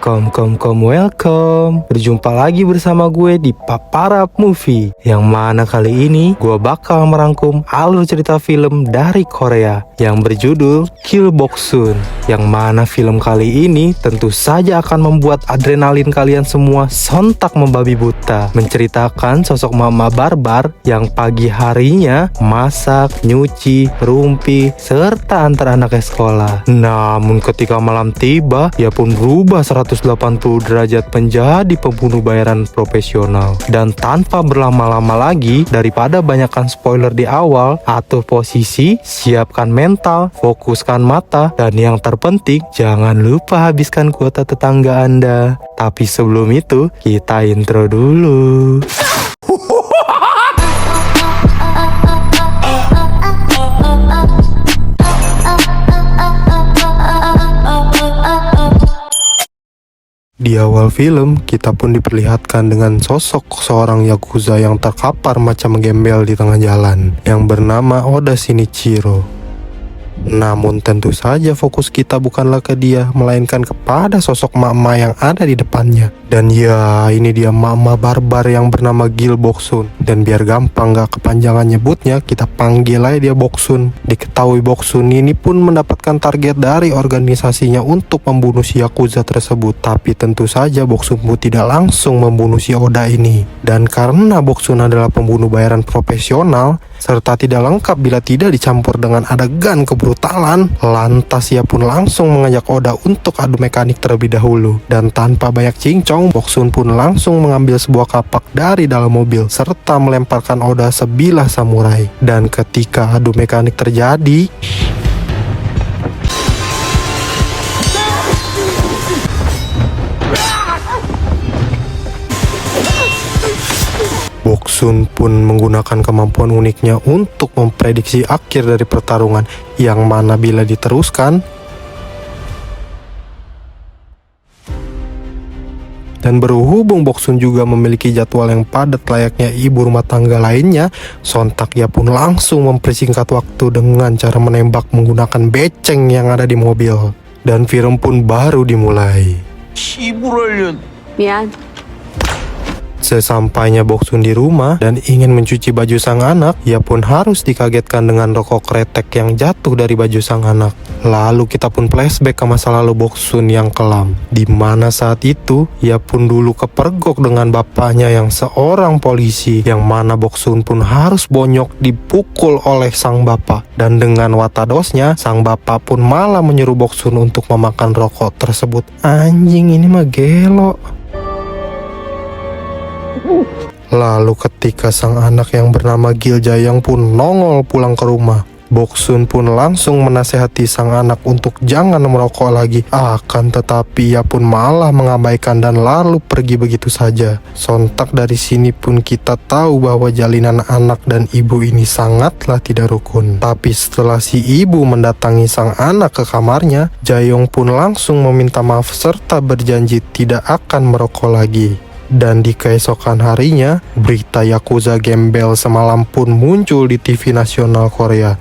Welcome. Berjumpa lagi bersama gue di Paparap Movie, yang mana kali ini gue bakal merangkum alur cerita film dari Korea yang berjudul Kill Boksun. Yang mana film kali ini tentu saja akan membuat adrenalin kalian semua sontak membabi buta, menceritakan sosok mama barbar yang pagi harinya masak, nyuci, rumpi, serta antar anaknya sekolah. Namun ketika malam tiba, ia pun berubah 180 derajat menjadi pembunuh bayaran profesional. Dan tanpa berlama-lama lagi, daripada banyakkan spoiler di awal, atur posisi, siapkan mental, fokuskan mata, dan yang terpenting, jangan lupa habiskan kuota tetangga Anda. Tapi sebelum itu, kita intro dulu. Di awal film, kita pun diperlihatkan dengan sosok seorang Yakuza yang terkapar macam gembel di tengah jalan, yang bernama Oda Shinichiro. Namun tentu saja fokus kita bukanlah ke dia, melainkan kepada sosok mama yang ada di depannya. Dan ya, ini dia mama barbar yang bernama Kill Boksun. Dan biar gampang gak kepanjangan nyebutnya, kita panggil aja dia Boksun. Diketahui Boksun ini pun mendapatkan target dari organisasinya untuk membunuh si Yakuza tersebut. Tapi tentu saja Boksun pun tidak langsung membunuh si Oda ini. Dan karena Boksun adalah pembunuh bayaran profesional, serta tidak lengkap bila tidak dicampur dengan adegan kebrutalan, lantas ia pun langsung mengajak Oda untuk adu mekanik terlebih dahulu. Dan tanpa banyak cincong, Boksun pun langsung mengambil sebuah kapak dari dalam mobil serta melemparkan Oda sebilah samurai. Dan ketika adu mekanik terjadi, Boksun pun menggunakan kemampuan uniknya untuk memprediksi akhir dari pertarungan, yang mana bila diteruskan dan berhubung Boksun juga memiliki jadwal yang padat layaknya ibu rumah tangga lainnya, sontak ia pun langsung mempersingkat waktu dengan cara menembak menggunakan beceng yang ada di mobil. Dan film pun baru dimulai. 미안. Sesampainya Boksun di rumah dan ingin mencuci baju sang anak, ia pun harus dikagetkan dengan rokok kretek yang jatuh dari baju sang anak. Lalu kita pun flashback ke masa lalu Boksun yang kelam, di mana saat itu ia pun dulu kepergok dengan bapaknya yang seorang polisi, yang mana Boksun pun harus bonyok dipukul oleh sang bapak. Dan dengan watadosnya, sang bapak pun malah menyuruh Boksun untuk memakan rokok tersebut. Anjing, ini mah gelo. Lalu ketika sang anak yang bernama Gil Jayang pun nongol pulang ke rumah, Boksun pun langsung menasehati sang anak untuk jangan merokok lagi. Akan tetapi ia pun malah mengabaikan dan lalu pergi begitu saja. Sontak dari sini pun kita tahu bahwa jalinan anak dan ibu ini sangatlah tidak rukun. Tapi setelah si ibu mendatangi sang anak ke kamarnya, Jayong pun langsung meminta maaf serta berjanji tidak akan merokok lagi. Dan di keesokan harinya, berita Yakuza gembel semalam pun muncul di TV nasional Korea.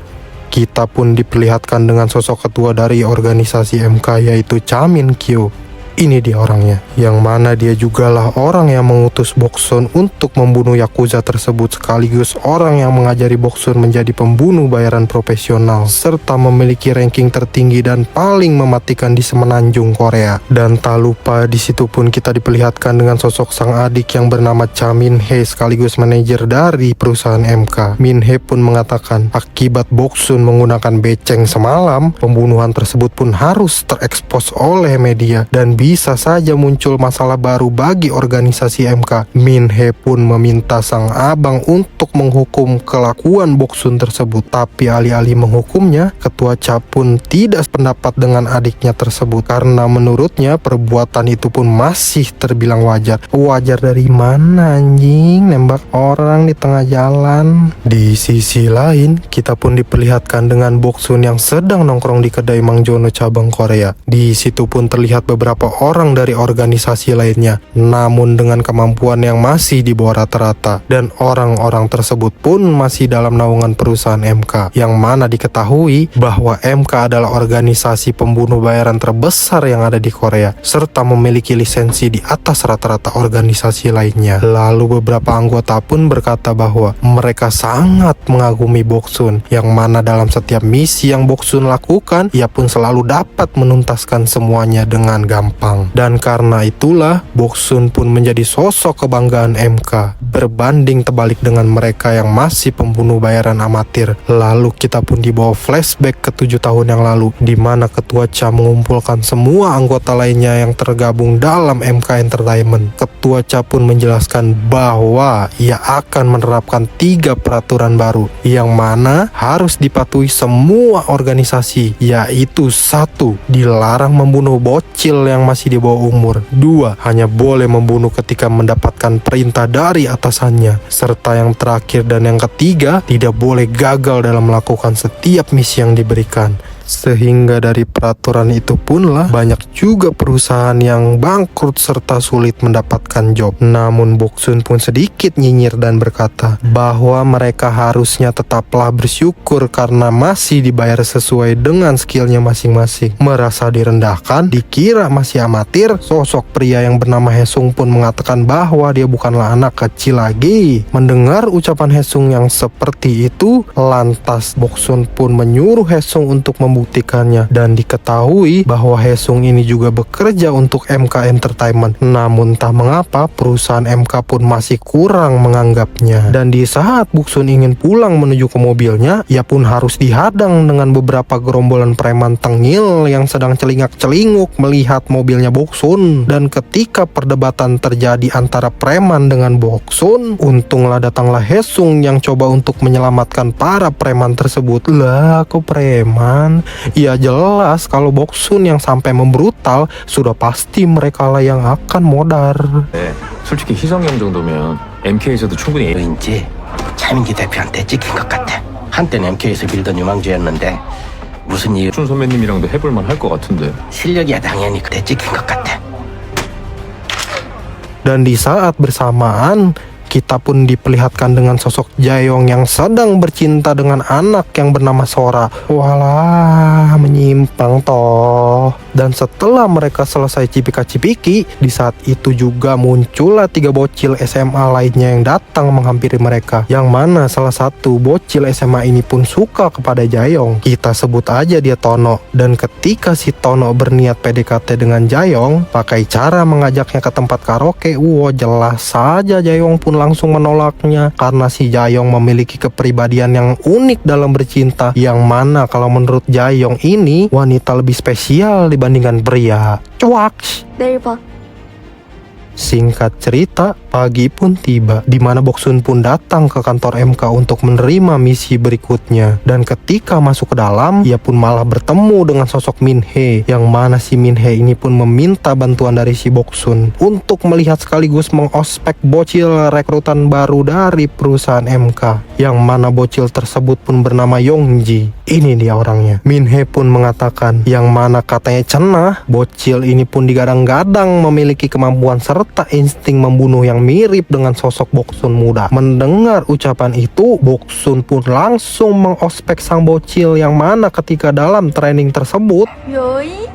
Kita pun diperlihatkan dengan sosok ketua dari organisasi MK, yaitu Cha Min-kyu. Ini dia orangnya, yang mana dia jugalah orang yang mengutus Boksun untuk membunuh Yakuza tersebut, sekaligus orang yang mengajari Boksun menjadi pembunuh bayaran profesional, serta memiliki ranking tertinggi dan paling mematikan di semenanjung Korea. Dan tak lupa di situ pun kita diperlihatkan dengan sosok sang adik yang bernama Cha Min-hye, sekaligus manajer dari perusahaan MK. Min-hye pun mengatakan akibat Boksun menggunakan beceng semalam, pembunuhan tersebut pun harus terekspos oleh media dan bisa saja muncul masalah baru bagi organisasi MK. Min-hye pun meminta sang abang untuk menghukum kelakuan Boksun tersebut. Tapi alih-alih menghukumnya, ketua Cha pun tidak sependapat dengan adiknya tersebut, karena menurutnya perbuatan itu pun masih terbilang wajar. Wajar dari mana anjing, nembak orang di tengah jalan? Di sisi lain, kita pun diperlihatkan dengan Boksun yang sedang nongkrong di kedai Mang Jono cabang Korea. Di situ pun terlihat beberapa orang dari organisasi lainnya, namun dengan kemampuan yang masih di bawah rata-rata. Dan orang-orang tersebut pun masih dalam naungan perusahaan MK, yang mana diketahui bahwa MK adalah organisasi pembunuh bayaran terbesar yang ada di Korea, serta memiliki lisensi di atas rata-rata organisasi lainnya. Lalu beberapa anggota pun berkata bahwa mereka sangat mengagumi Boksun, yang mana dalam setiap misi yang Boksun lakukan, ia pun selalu dapat menuntaskan semuanya dengan gampang. Dan karena itulah Boksun pun menjadi sosok kebanggaan MK, berbanding terbalik dengan mereka yang masih pembunuh bayaran amatir. Lalu kita pun dibawa flashback ke 7 tahun yang lalu, di mana Ketua Cha mengumpulkan semua anggota lainnya yang tergabung dalam MK Entertainment. Ketua Cha pun menjelaskan bahwa ia akan menerapkan 3 peraturan baru, yang mana harus dipatuhi semua organisasi, yaitu 1. Dilarang membunuh bocil yang masih di bawah umur. 2. Hanya boleh membunuh ketika mendapatkan perintah dari atasannya. Serta yang terakhir dan yang ketiga, tidak boleh gagal dalam melakukan setiap misi yang diberikan. Sehingga dari peraturan itu pun lah banyak juga perusahaan yang bangkrut serta sulit mendapatkan job. Namun Boksun pun sedikit nyinyir dan berkata bahwa mereka harusnya tetaplah bersyukur karena masih dibayar sesuai dengan skillnya masing-masing. Merasa direndahkan, dikira masih amatir, sosok pria yang bernama Haesung pun mengatakan bahwa dia bukanlah anak kecil lagi. Mendengar ucapan Haesung yang seperti itu, lantas Boksun pun menyuruh Haesung untuk membuktikannya, dan diketahui bahwa Haesung ini juga bekerja untuk MK Entertainment. Namun tak mengapa perusahaan MK pun masih kurang menganggapnya. Dan di saat Boksun ingin pulang menuju ke mobilnya, ia pun harus dihadang dengan beberapa gerombolan preman tengil yang sedang celingak-celinguk melihat mobilnya Boksun. Dan ketika perdebatan terjadi antara preman dengan Boksun, untunglah datanglah Haesung yang coba untuk menyelamatkan para preman tersebut. Lah, kok preman? Ya jelas kalau Boksun yang sampai membrutal, sudah pasti mereka lah yang akan modar. 솔직히 희성형 정도면 MK에서도 충분히 왠지 차민기 대표한테 찍힌 것 같아. 한때는 MK에서 빌던 유망주였는데 무슨 이유? 준 선배님이랑도 해볼만 할 것 같은데. 실력이야 당연히 그래 찍힌 것 같아. Dan di saat bersamaan kita pun diperlihatkan dengan sosok Jaeyoung yang sedang bercinta dengan anak yang bernama Sora. Walah, menyimpang toh. Dan setelah mereka selesai cipika-cipiki, di saat itu juga muncullah 3 bocil SMA lainnya yang datang menghampiri mereka. Yang mana salah satu bocil SMA ini pun suka kepada Jaeyoung. Kita sebut aja dia Tono. Dan ketika si Tono berniat PDKT dengan Jaeyoung, pakai cara mengajaknya ke tempat karaoke, jelas saja Jaeyoung pun langsung menolaknya, karena si Jaeyoung memiliki kepribadian yang unik dalam bercinta, yang mana kalau menurut Jaeyoung ini wanita lebih spesial dibandingkan pria. Cuak. 내일 봐. Singkat cerita, pagi pun tiba, di mana Boksun pun datang ke kantor MK untuk menerima misi berikutnya. Dan ketika masuk ke dalam, ia pun malah bertemu dengan sosok Min-hee, yang mana si Min-hee ini pun meminta bantuan dari si Boksun untuk melihat sekaligus mengospek bocil rekrutan baru dari perusahaan MK, yang mana bocil tersebut pun bernama Yongji. Ini dia orangnya. Min-hee pun mengatakan, yang mana katanya cenah, bocil ini pun digadang-gadang memiliki kemampuan serta insting membunuh yang mirip dengan sosok Boksun muda. Mendengar ucapan itu, Boksun pun langsung mengospek sang bocil, yang mana ketika dalam training tersebut, 요이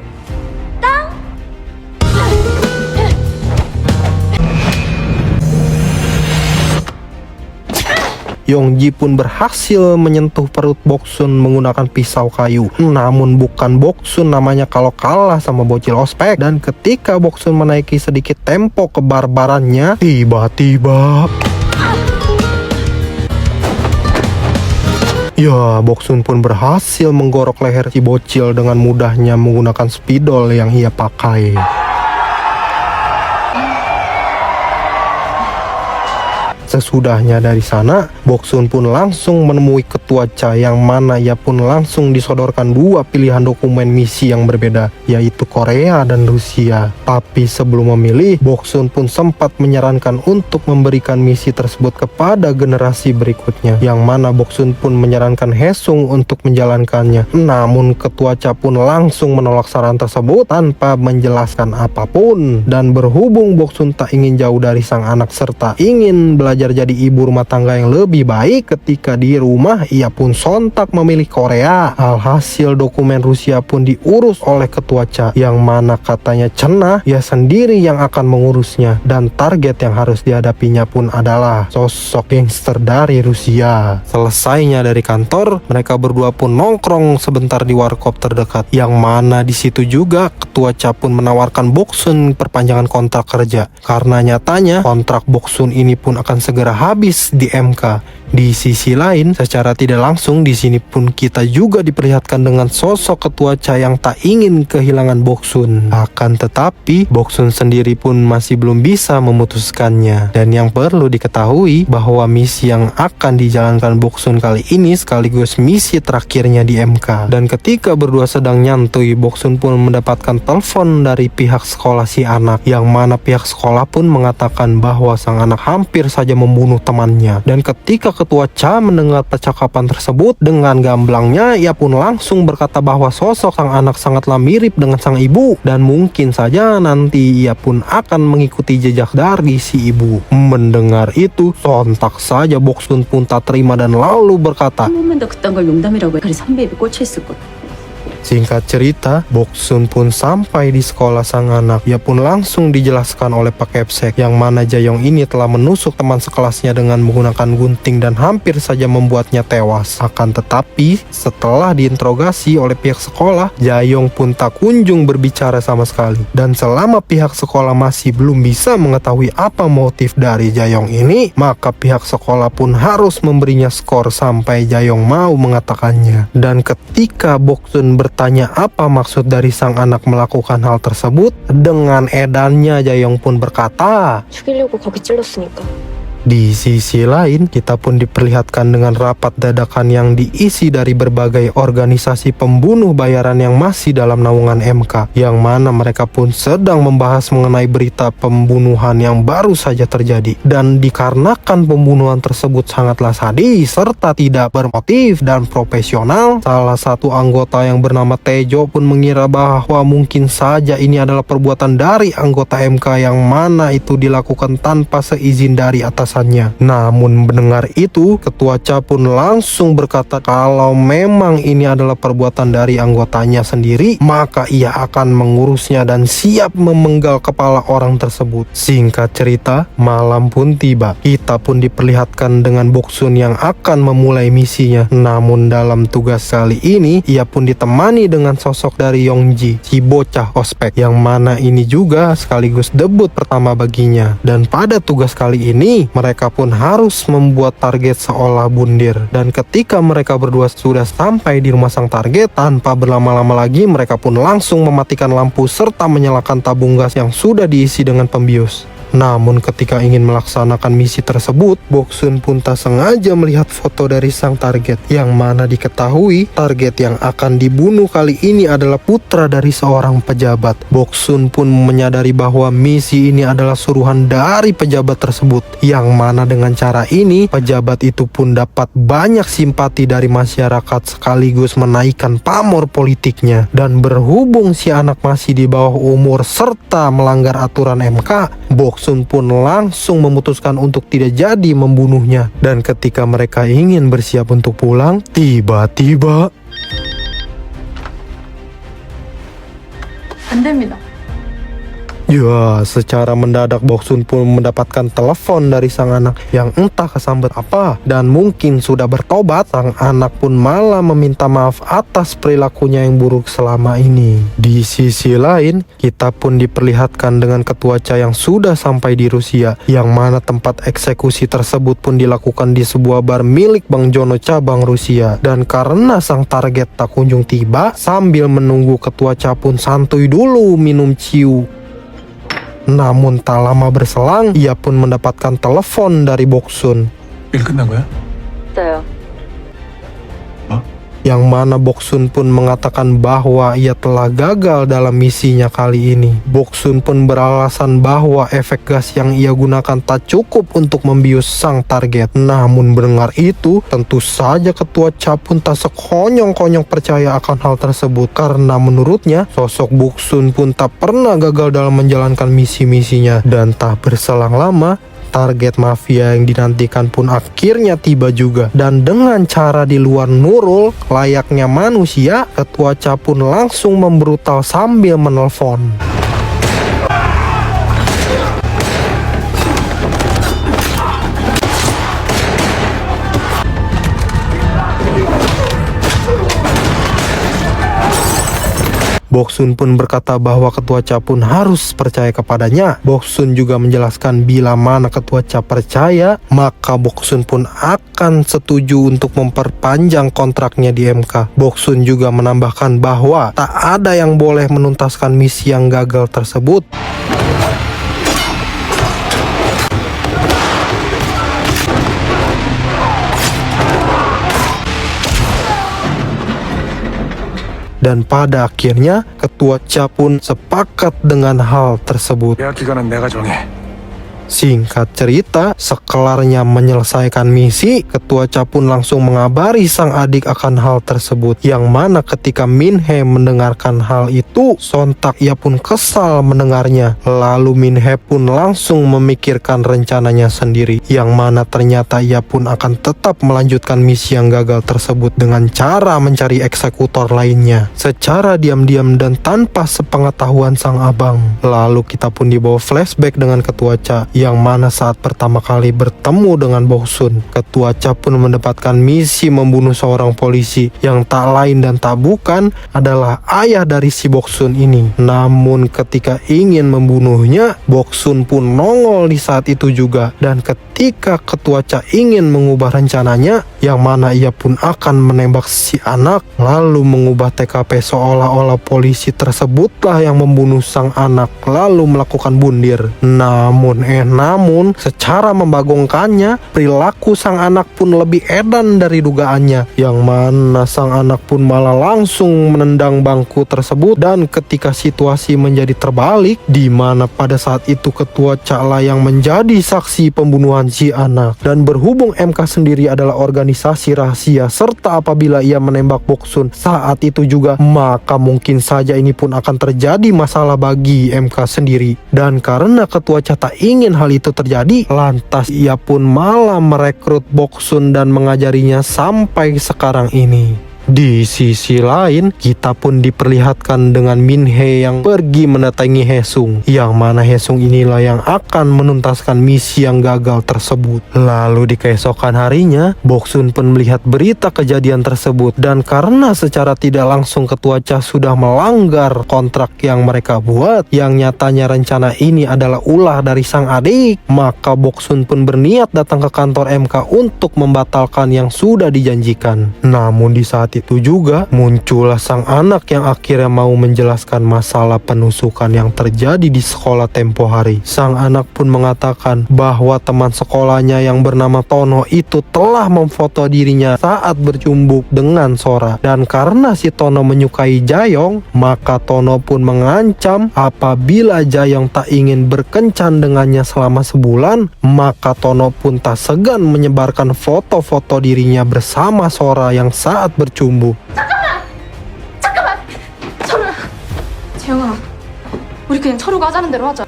Yongji pun berhasil menyentuh perut Boksun menggunakan pisau kayu. Namun bukan Boksun namanya kalau kalah sama bocil ospek. Dan ketika Boksun menaiki sedikit tempo kebarbarannya, tiba-tiba Boksun pun berhasil menggorok leher si bocil dengan mudahnya menggunakan spidol yang ia pakai. Sesudahnya dari sana, Boksun pun langsung menemui Ketua Cha yang mana ia pun langsung disodorkan dua pilihan dokumen misi yang berbeda, yaitu Korea dan Rusia. Tapi sebelum memilih, Boksun pun sempat menyarankan untuk memberikan misi tersebut kepada generasi berikutnya, yang mana Boksun pun menyarankan Haesung untuk menjalankannya. Namun Ketua Cha pun langsung menolak saran tersebut tanpa menjelaskan apapun. Dan berhubung Boksun tak ingin jauh dari sang anak serta ingin belajar jadi ibu rumah tangga yang lebih baik ketika di rumah, ia pun sontak memilih Korea. Alhasil dokumen Rusia pun diurus oleh Ketua Cha, yang mana katanya cenah ia sendiri yang akan mengurusnya, dan target yang harus dihadapinya pun adalah sosok gangster dari Rusia. Selesainya dari kantor, mereka berdua pun nongkrong sebentar di warkop terdekat, yang mana di situ juga Ketua Cha pun menawarkan Boksun perpanjangan kontrak kerja, karena nyatanya kontrak Boksun ini pun akan segera habis di MK. Di sisi lain, secara tidak langsung di sini pun kita juga diperlihatkan dengan sosok Ketua Cha yang tak ingin kehilangan Boksun. Akan tetapi, Boksun sendiri pun masih belum bisa memutuskannya. Dan yang perlu diketahui bahwa misi yang akan dijalankan Boksun kali ini sekaligus misi terakhirnya di MK. Dan ketika berdua sedang nyantui, Boksun pun mendapatkan telepon dari pihak sekolah si anak, yang mana pihak sekolah pun mengatakan bahwa sang anak hampir saja membunuh temannya. Dan ketika Ketua Cha mendengar percakapan tersebut, dengan gamblangnya ia pun langsung berkata bahwa sosok sang anak sangatlah mirip dengan sang ibu, dan mungkin saja nanti ia pun akan mengikuti jejak dari si ibu. Mendengar itu, sontak saja Boksun pun tak terima dan lalu berkata, 한 번만 더 그딴 걸 농담이라고 해. 그래 선배 입에 꽂혀 있을 거야. Singkat cerita, Boksun pun sampai di sekolah sang anak. Ia pun langsung dijelaskan oleh Pak Kepsek, yang mana Jayong ini telah menusuk teman sekelasnya dengan menggunakan gunting dan hampir saja membuatnya tewas. Akan tetapi, setelah diinterogasi oleh pihak sekolah, Jayong pun tak kunjung berbicara sama sekali. Dan selama pihak sekolah masih belum bisa mengetahui apa motif dari Jayong ini, maka pihak sekolah pun harus memberinya skor sampai Jayong mau mengatakannya. Dan ketika Boksun bertanya apa maksud dari sang anak melakukan hal tersebut, dengan edannya Jayong pun berkata, 죽이려고 거기 찔렀으니까. Di sisi lain, kita pun diperlihatkan dengan rapat dadakan yang diisi dari berbagai organisasi pembunuh bayaran yang masih dalam naungan MK, yang mana mereka pun sedang membahas mengenai berita pembunuhan yang baru saja terjadi. Dan dikarenakan pembunuhan tersebut sangatlah sadis serta tidak bermotif dan profesional, salah satu anggota yang bernama Tejo pun mengira bahwa mungkin saja ini adalah perbuatan dari anggota MK yang mana itu dilakukan tanpa seizin dari atas. Namun mendengar itu, Ketua Cha pun langsung berkata kalau memang ini adalah perbuatan dari anggotanya sendiri, maka ia akan mengurusnya dan siap memenggal kepala orang tersebut. Singkat cerita, malam pun tiba. Kita pun diperlihatkan dengan Boksun yang akan memulai misinya. Namun dalam tugas kali ini, ia pun ditemani dengan sosok dari Yongji, si bocah ospek, yang mana ini juga sekaligus debut pertama baginya. Dan pada tugas kali ini, mereka pun harus membuat target seolah bundir. Dan ketika mereka berdua sudah sampai di rumah sang target, tanpa berlama-lama lagi mereka pun langsung mematikan lampu serta menyalakan tabung gas yang sudah diisi dengan pembius. Namun ketika ingin melaksanakan misi tersebut, Boksun pun tak sengaja melihat foto dari sang target, yang mana diketahui target yang akan dibunuh kali ini adalah putra dari seorang pejabat. Boksun pun menyadari bahwa misi ini adalah suruhan dari pejabat tersebut, yang mana dengan cara ini pejabat itu pun dapat banyak simpati dari masyarakat sekaligus menaikkan pamor politiknya. Dan berhubung si anak masih di bawah umur serta melanggar aturan MK, Boksun pun langsung memutuskan untuk tidak jadi membunuhnya. Dan ketika mereka ingin bersiap untuk pulang, tiba-tiba 안 됩니다. ya, secara mendadak Boksun pun mendapatkan telepon dari sang anak yang entah kesambet apa, dan mungkin sudah bertobat. Sang anak pun malah meminta maaf atas perilakunya yang buruk selama ini. Di sisi lain, kita pun diperlihatkan dengan Ketua Cha yang sudah sampai di Rusia, yang mana tempat eksekusi tersebut pun dilakukan di sebuah bar milik Bang Jono cabang Rusia. Dan karena sang target tak kunjung tiba, sambil menunggu Ketua Cha pun santuy dulu minum ciu. Namun tak lama berselang, ia pun mendapatkan telepon dari Boksun. 일 끝난 거야? 있어요. Yang mana Boksun pun mengatakan bahwa ia telah gagal dalam misinya kali ini. Boksun pun beralasan bahwa efek gas yang ia gunakan tak cukup untuk membius sang target. Namun mendengar itu, tentu saja Ketua Cha pun tak sekonyong-konyong percaya akan hal tersebut. Karena menurutnya, sosok Boksun pun tak pernah gagal dalam menjalankan misi-misinya. Dan tak berselang lama, target mafia yang dinantikan pun akhirnya tiba juga. Dan dengan cara di luar nurul, layaknya manusia, Ketua Cha pun langsung membrutal sambil menelpon. Boksun pun berkata bahwa Ketua Cha pun harus percaya kepadanya. Boksun juga menjelaskan bila mana Ketua Cha percaya, maka Boksun pun akan setuju untuk memperpanjang kontraknya di MK. Boksun juga menambahkan bahwa tak ada yang boleh menuntaskan misi yang gagal tersebut. Dan pada akhirnya Ketua Cha pun sepakat dengan hal tersebut. 계약 기간은 내가 정해. Singkat cerita, sekelarnya menyelesaikan misi, Ketua Cha pun langsung mengabari sang adik akan hal tersebut. Yang mana ketika Min Hee mendengarkan hal itu, sontak ia pun kesal mendengarnya. Lalu Min Hee pun langsung memikirkan rencananya sendiri. Yang mana ternyata ia pun akan tetap melanjutkan misi yang gagal tersebut dengan cara mencari eksekutor lainnya. Secara diam-diam dan tanpa sepengetahuan sang abang. Lalu kita pun dibawa flashback dengan Ketua Cha, yang mana saat pertama kali bertemu dengan Boksun, Ketua Cha pun mendapatkan misi membunuh seorang polisi yang tak lain dan tak bukan adalah ayah dari si Boksun ini. Namun ketika ingin membunuhnya, Boksun pun nongol di saat itu juga. Dan ketika Ketua Cha ingin mengubah rencananya, yang mana ia pun akan menembak si anak, lalu mengubah TKP seolah-olah polisi tersebutlah yang membunuh sang anak, lalu melakukan bundir. Namun secara membagongkannya, perilaku sang anak pun lebih edan dari dugaannya, yang mana sang anak pun malah langsung menendang bangku tersebut. Dan ketika situasi menjadi terbalik, di mana pada saat itu Ketua Cha lah yang menjadi saksi pembunuhan si anak. Dan berhubung MK sendiri adalah organisasi rahasia, serta apabila ia menembak Boksun saat itu juga, maka mungkin saja ini pun akan terjadi masalah bagi MK sendiri. Dan karena Ketua Cha tak ingin hal itu terjadi, lantas ia pun malah merekrut Boksun dan mengajarinya sampai sekarang ini. Di sisi lain, kita pun diperlihatkan dengan Min Hee yang pergi mendatangi Haesung, yang mana Haesung inilah yang akan menuntaskan misi yang gagal tersebut. Lalu di keesokan harinya, Boksun pun melihat berita kejadian tersebut, dan karena secara tidak langsung Ketua Cha sudah melanggar kontrak yang mereka buat, yang nyatanya rencana ini adalah ulah dari sang adik, maka Boksun pun berniat datang ke kantor MK untuk membatalkan yang sudah dijanjikan. Namun di saat itu juga muncullah sang anak yang akhirnya mau menjelaskan masalah penusukan yang terjadi di sekolah tempo hari. Sang anak pun mengatakan bahwa teman sekolahnya yang bernama Tono itu telah memfoto dirinya saat bercumbuk dengan Sora. Dan karena si Tono menyukai Jayong, maka Tono pun mengancam apabila Jayong tak ingin berkencan dengannya selama sebulan, maka Tono pun tak segan menyebarkan foto-foto dirinya bersama Sora yang saat bercumbuk. 잠깐만! 재영아, 우리 그냥 서로가 하자는 대로 하자.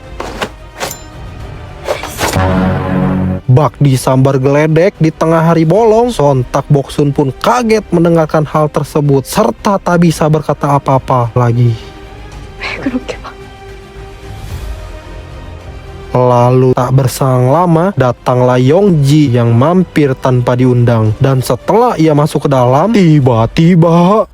Bak disambar geledek di tengah hari bolong, sontak Boksun pun kaget mendengarkan hal tersebut serta tak bisa berkata apa-apa lagi. 왜 그렇게 막... Lalu tak berselang lama, datanglah Yongji yang mampir tanpa diundang. Dan setelah ia masuk ke dalam, tiba-tiba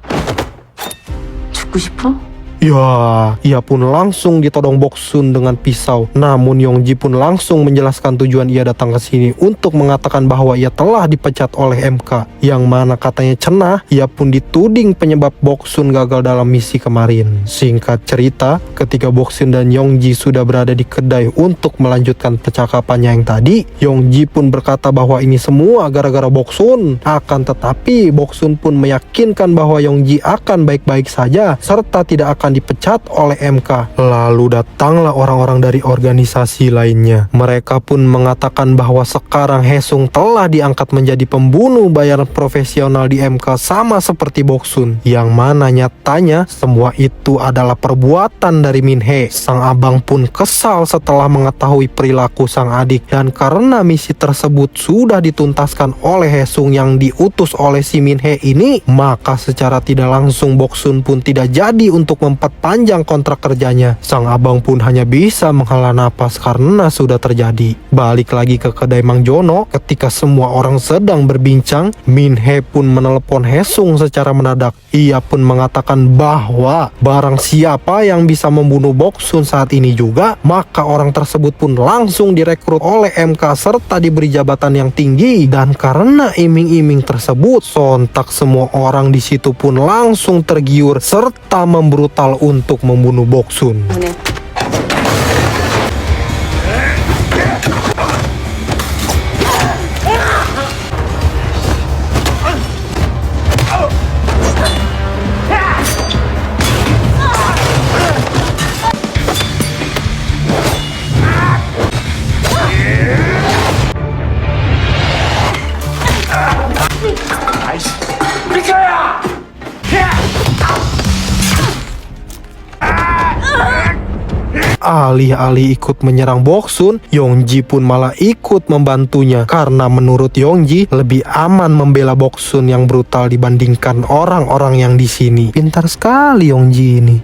죽고 싶어? Ya, ia pun langsung ditodong Boksun dengan pisau. Namun Yongji pun langsung menjelaskan tujuan ia datang ke sini untuk mengatakan bahwa ia telah dipecat oleh MK. Yang mana katanya cenah, ia pun dituding penyebab Boksun gagal dalam misi kemarin. Singkat cerita, ketika Boksun dan Yongji sudah berada di kedai untuk melanjutkan percakapannya yang tadi, Yongji pun berkata bahwa ini semua gara-gara Boksun. Akan tetapi Boksun pun meyakinkan bahwa Yongji akan baik-baik saja serta tidak akan dipecat oleh MK. Lalu datanglah orang-orang dari organisasi lainnya. Mereka pun mengatakan bahwa sekarang Haesung telah diangkat menjadi pembunuh bayaran profesional di MK sama seperti Boksun. Yang mana nyatanya semua itu adalah perbuatan dari Min-hee. Sang abang pun kesal setelah mengetahui perilaku sang adik, dan karena misi tersebut sudah dituntaskan oleh Haesung yang diutus oleh si Min-hee ini, maka secara tidak langsung Boksun pun tidak jadi untuk memperpanjang kontrak kerjanya. Sang abang pun hanya bisa menghela napas karena sudah terjadi. Balik lagi ke kedai Mang Jono, ketika semua orang sedang berbincang, Min-hee pun menelepon Haesung secara mendadak. Ia pun mengatakan bahwa barang siapa yang bisa membunuh Boksun saat ini juga, maka orang tersebut pun langsung direkrut oleh MK serta diberi jabatan yang tinggi. Dan karena iming-iming tersebut, sontak semua orang di situ pun langsung tergiur serta membrutal untuk membunuh Boksun. Alih-alih ikut menyerang Boksun, Yongji pun malah ikut membantunya karena menurut Yongji lebih aman membela Boksun yang brutal dibandingkan orang-orang yang di sini. Pintar sekali Yongji ini.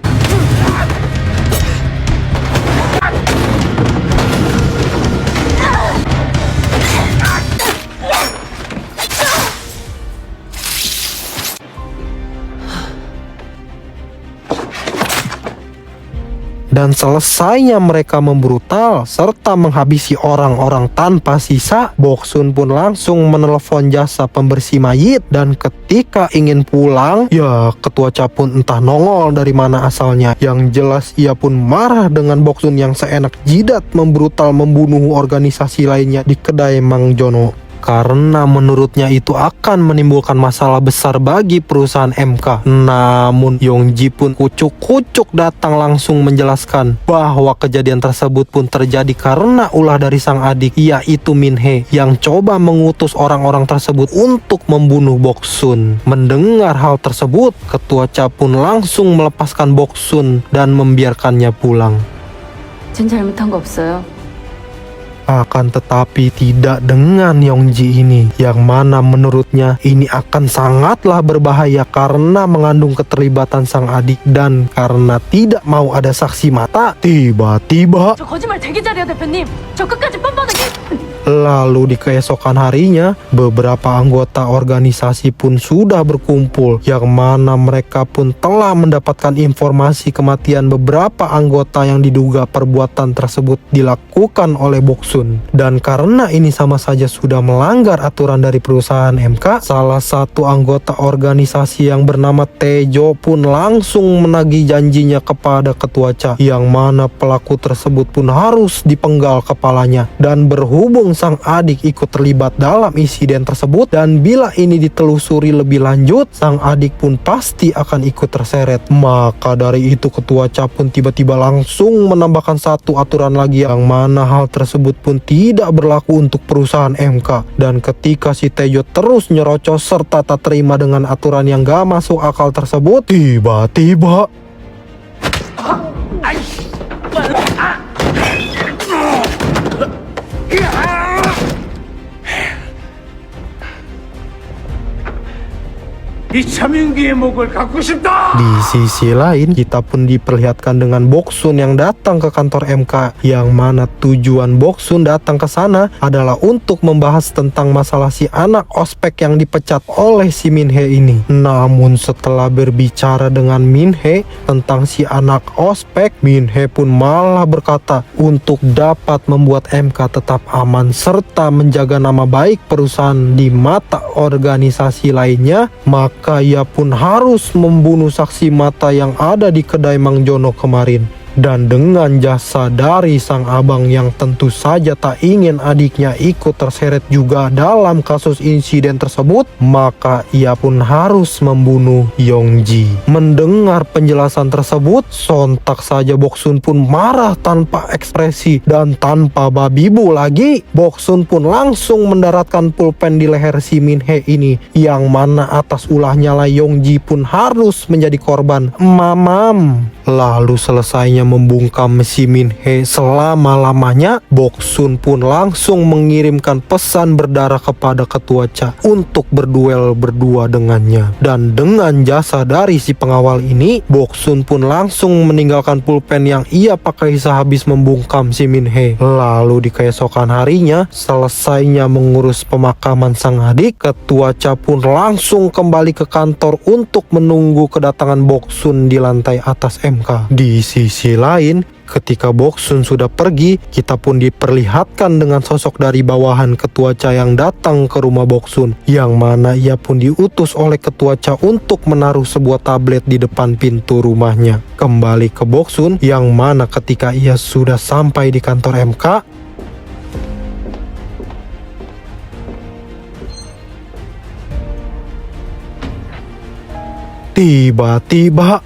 Dan selesainya mereka membrutal serta menghabisi orang-orang tanpa sisa, Boksun pun langsung menelepon jasa pembersih mayit. Dan ketika ingin pulang, ya ketua Cha pun entah nongol dari mana asalnya. Yang jelas ia pun marah dengan Boksun yang seenak jidat membrutal membunuh organisasi lainnya di kedai Mang Jono. Karena menurutnya itu akan menimbulkan masalah besar bagi perusahaan MK. Namun Yongji pun kucuk-kucuk datang langsung menjelaskan bahwa kejadian tersebut pun terjadi karena ulah dari sang adik, yaitu Min-hee, yang coba mengutus orang-orang tersebut untuk membunuh Boksun. Mendengar hal tersebut, ketua Cha pun langsung melepaskan Boksun dan membiarkannya pulang. 전 잘못한 거 없어요. Akan tetapi tidak dengan Yongji ini, yang mana menurutnya ini akan sangatlah berbahaya karena mengandung keterlibatan sang adik. Dan karena tidak mau ada saksi mata, tiba-tiba 저 거짓말 되게 잘해요, 대표님. 저 끝까지 뻔뻔하게. lalu di keesokan harinya, beberapa anggota organisasi pun sudah berkumpul, yang mana mereka pun telah mendapatkan informasi kematian beberapa anggota yang diduga perbuatan tersebut dilakukan oleh Boksun. Dan karena ini sama saja sudah melanggar aturan dari perusahaan MK, salah satu anggota organisasi yang bernama Tejo pun langsung menagih janjinya kepada ketua Cha, yang mana pelaku tersebut pun harus dipenggal kepalanya. Dan berhubung sang adik ikut terlibat dalam insiden tersebut, dan bila ini ditelusuri lebih lanjut, sang adik pun pasti akan ikut terseret. Maka dari itu ketua Cha pun tiba-tiba langsung menambahkan satu aturan lagi, yang mana hal tersebut pun tidak berlaku untuk perusahaan MK. Dan ketika si Tejo terus nyerocos serta tak terima dengan aturan yang gak masuk akal tersebut, tiba-tiba 이 차민기의 목을 갖고 싶다. Di sisi lain, kita pun diperlihatkan dengan Boksun yang datang ke kantor MK, yang mana tujuan Boksun datang ke sana adalah untuk membahas tentang masalah si anak ospek yang dipecat oleh si Min-hee ini. Namun setelah berbicara dengan Min-hee tentang si anak ospek, Min-hee pun malah berkata untuk dapat membuat MK tetap aman serta menjaga nama baik perusahaan di mata organisasi lainnya, maka ia pun harus membunuh saksi mata yang ada di kedai Mang Jono kemarin. Dan dengan jasa dari sang abang yang tentu saja tak ingin adiknya ikut terseret juga dalam kasus insiden tersebut, maka ia pun harus membunuh Yongji. Mendengar penjelasan tersebut, sontak saja Boksun pun marah tanpa ekspresi dan tanpa babi bu lagi. Boksun pun langsung mendaratkan pulpen di leher si Min-hee ini, yang mana atas ulahnya lah Yongji pun harus menjadi korban. Mamam. Lalu selesainya membungkam si Min-hee selama-lamanya, Boksun pun langsung mengirimkan pesan berdarah kepada Ketua Cha untuk berduel berdua dengannya. Dan dengan jasa dari si pengawal ini, Boksun pun langsung meninggalkan pulpen yang ia pakai sehabis membungkam si Min-hee. Lalu di keesokan harinya, selesainya mengurus pemakaman sang adik, Ketua Cha pun langsung kembali ke kantor untuk menunggu kedatangan Boksun di lantai atas MK. Di sisi lain, ketika Boksun sudah pergi, kita pun diperlihatkan dengan sosok dari bawahan Ketua Cha yang datang ke rumah Boksun, yang mana ia pun diutus oleh Ketua Cha untuk menaruh sebuah tablet di depan pintu rumahnya. Kembali ke Boksun, yang mana ketika ia sudah sampai di kantor MK, tiba-tiba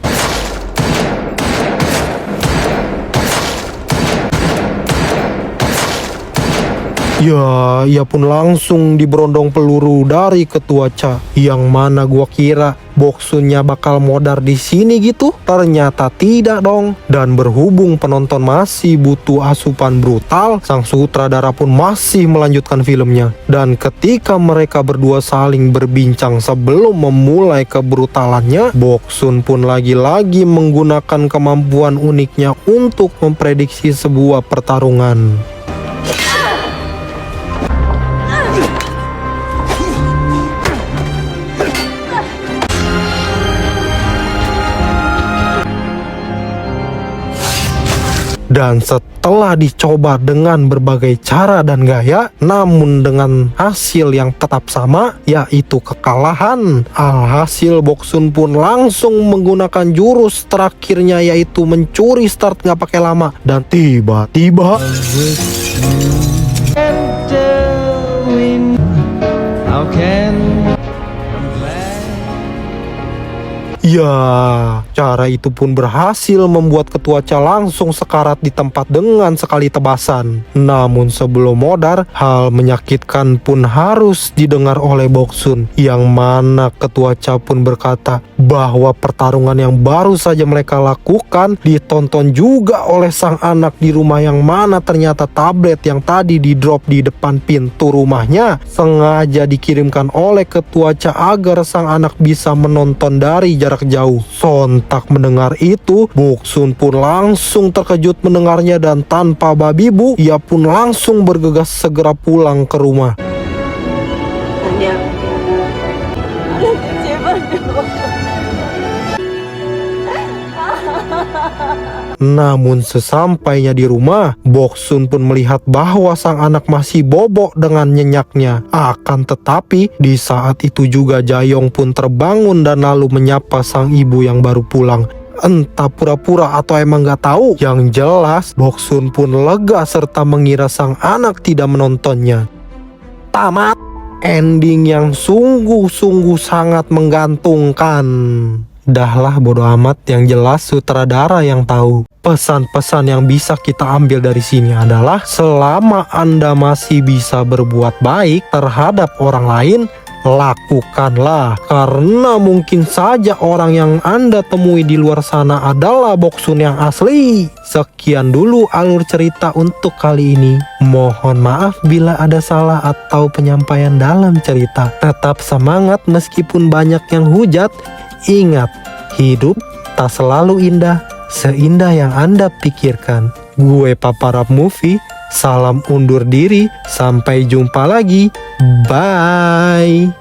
ya, ia pun langsung diberondong peluru dari Ketua Cha, yang mana gua kira Boksunnya bakal modar di sini gitu. Ternyata tidak dong. Dan berhubung penonton masih butuh asupan brutal, sang sutradara pun masih melanjutkan filmnya. Dan ketika mereka berdua saling berbincang sebelum memulai kebrutalannya, Boksun pun lagi-lagi menggunakan kemampuan uniknya untuk memprediksi sebuah pertarungan. Dan setelah dicoba dengan berbagai cara dan gaya, namun dengan hasil yang tetap sama, yaitu kekalahan. Alhasil Boksun pun langsung menggunakan jurus terakhirnya, yaitu mencuri start nggak pakai lama. Dan tiba-tiba ya, cara itu pun berhasil membuat Ketua Cha langsung sekarat di tempat dengan sekali tebasan. Namun sebelum modar, hal menyakitkan pun harus didengar oleh Boksun, yang mana Ketua Cha pun berkata bahwa pertarungan yang baru saja mereka lakukan ditonton juga oleh sang anak di rumah, yang mana ternyata tablet yang tadi di drop di depan pintu rumahnya sengaja dikirimkan oleh Ketua Cha agar sang anak bisa menonton dari jarak jauh. Sontak mendengar itu, Boksun pun langsung terkejut mendengarnya, dan tanpa babi bu, ia pun langsung bergegas segera pulang ke rumah. Namun sesampainya di rumah, Boksun pun melihat bahwa sang anak masih bobok dengan nyenyaknya. Akan tetapi di saat itu juga Jayong pun terbangun dan lalu menyapa sang ibu yang baru pulang. Entah pura-pura atau emang gak tahu, yang jelas Boksun pun lega serta mengira sang anak tidak menontonnya. Tamat. Ending yang sungguh-sungguh sangat menggantungkan. Dahlah bodo amat, yang jelas sutradara yang tahu. Pesan-pesan yang bisa kita ambil dari sini adalah selama Anda masih bisa berbuat baik terhadap orang lain, lakukanlah. Karena mungkin saja orang yang Anda temui di luar sana adalah Boksun yang asli. Sekian dulu alur cerita untuk kali ini. Mohon maaf bila ada salah atau penyampaian dalam cerita. Tetap semangat meskipun banyak yang hujat. Ingat, hidup tak selalu indah seindah yang Anda pikirkan. Gue Paparap Movie, salam undur diri. Sampai jumpa lagi. Bye.